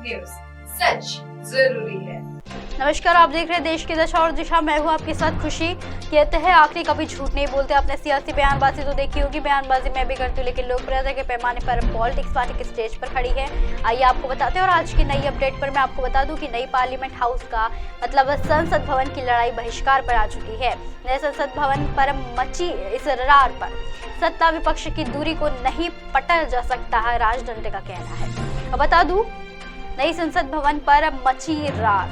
News, सच जरूरी है। नमस्कार, आप देख रहे हैं देश की दशा और दिशा। मैं हूं आपके साथ खुशी। कहते हैं आखिरी कभी झूठ नहीं बोलते। अपने सियासी बयानबाजी तो देखी होगी, बयानबाजी मैं भी करती हूँ, लेकिन लोकप्रियता के पैमाने पर पॉलिटिक्स पार्टी के स्टेज पर खड़ी है। आइए आपको बताते हैं। और आज की नई अपडेट पर मैं आपको बता दूं कि नई पार्लियामेंट हाउस का मतलब संसद भवन की लड़ाई बहिष्कार पर आ चुकी है। नए संसद भवन पर मची इस रार पर सत्ता विपक्ष की दूरी को नहीं पटा जा सकता है, राजदंड का कहना है। अब बता दूं, नई संसद भवन पर मची रार,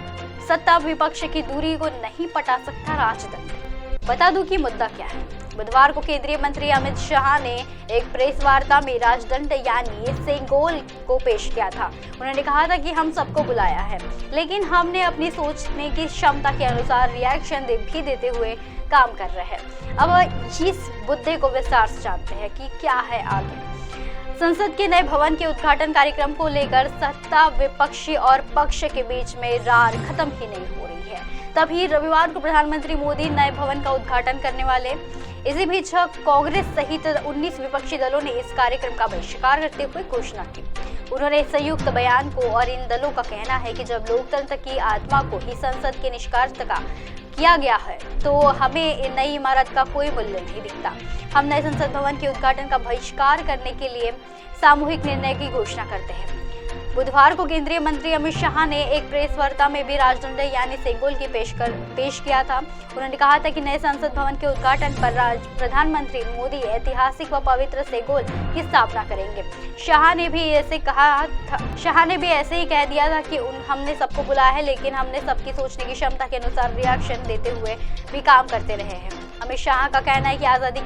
सत्ता विपक्ष की दूरी को नहीं पटा सकता राजदंड। बता दूं कि मुद्दा क्या है। बुधवार को केंद्रीय मंत्री अमित शाह ने एक प्रेस वार्ता में राजदंड यानी सेंगोल को पेश किया था। उन्होंने कहा था कि हम सबको बुलाया है, लेकिन हमने अपनी सोचने की क्षमता के अनुसार रिएक्शन भी देते हुए काम कर रहे हैं। अब इस मुद्दे को विस्तार से जानते हैं कि क्या है आगे। संसद के नए भवन के उद्घाटन कार्यक्रम को लेकर सत्ता विपक्षी और पक्ष के बीच में रार खत्म ही नहीं हो रही है। तभी रविवार को प्रधानमंत्री मोदी नए भवन का उद्घाटन करने वाले। इसी बीच कांग्रेस सहित 19 विपक्षी दलों ने इस कार्यक्रम का बहिष्कार करते हुए घोषणा की। उन्होंने संयुक्त बयान को और इन दलों का कहना है कि जब लोकतंत्र की आत्मा को ही संसद के निष्कासित का किया गया है, तो हमें नई इमारत का कोई मूल्य नहीं दिखता। हम नए संसद भवन के उद्घाटन का बहिष्कार करने के लिए सामूहिक निर्णय की घोषणा करते हैं। बुधवार को केंद्रीय मंत्री अमित शाह ने एक प्रेस वार्ता में भी राजदंड यानी सेंगोल की पेश किया था। उन्होंने कहा था कि नए संसद भवन के उद्घाटन पर प्रधानमंत्री मोदी ऐतिहासिक व पवित्र सेंगोल की स्थापना करेंगे। शाह ने भी ऐसे ही कह दिया था कि हमने सबको बुलाया है, लेकिन हमने सबकी सोचने की क्षमता के अनुसार रिएक्शन देते हुए भी काम करते रहे हैं। अमित शाह का कहना है कि आज़ादी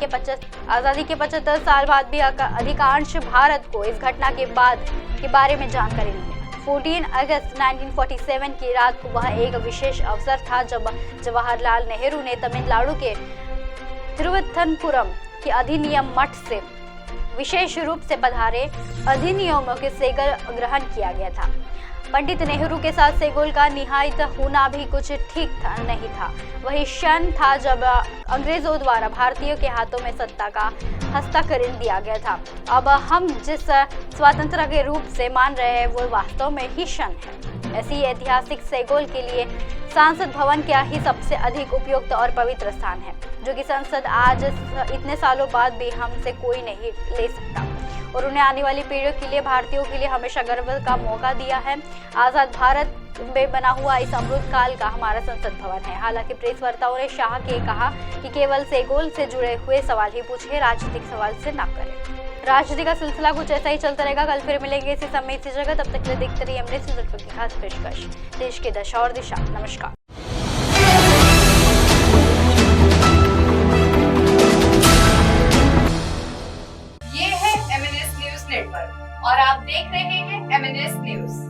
के 75 साल बाद भी अधिकांश भारत को इस घटना के बारे में जानकारी नहीं है। 14 अगस्त 1947 की रात को वह एक विशेष अवसर था जब जवाहरलाल नेहरू ने तमिलनाडु के तिरुवनंतपुरम के अधिनियम मठ से विशेष रूप से पधारे अधिनियमों के सेगल ग्रहण किया गया था। पंडित नेहरू के साथ सेंगोल का निहित होना भी कुछ ठीक नहीं था। वही क्षण था जब अंग्रेजों द्वारा भारतीयों के हाथों में सत्ता का हस्ताक्षर दिया गया था। अब हम जिस स्वतंत्रता के रूप से मान रहे हैं, वो वास्तव में ही क्षण है। ऐसी ऐतिहासिक सेंगोल के लिए संसद भवन क्या ही सबसे अधिक उपयुक्त और पवित्र स्थान है, जो कि संसद आज इतने सालों बाद भी हमसे कोई नहीं ले सकता और उन्हें आने वाली पीढ़ियों के लिए, भारतीयों के लिए हमेशा गर्व का मौका दिया है। आजाद भारत में बना हुआ इस अमृत काल का हमारा संसद भवन है। हालांकि प्रेस वार्ताओं ने शाह के कहा कि केवल सेंगोल से जुड़े हुए सवाल ही पूछे, राजनीतिक सवाल से ना करें। राजनीति का सिलसिला कुछ ऐसा ही चलता रहेगा। कल फिर मिलेंगे इसी समय इसी जगह। तब तक के लिए देखते रहिए एमएनएस न्यूज़ की खास पेशकश, देश की दशा और दिशा। नमस्कार। ये है एमएनएस न्यूज नेटवर्क और आप देख रहे हैं एमएनएस न्यूज।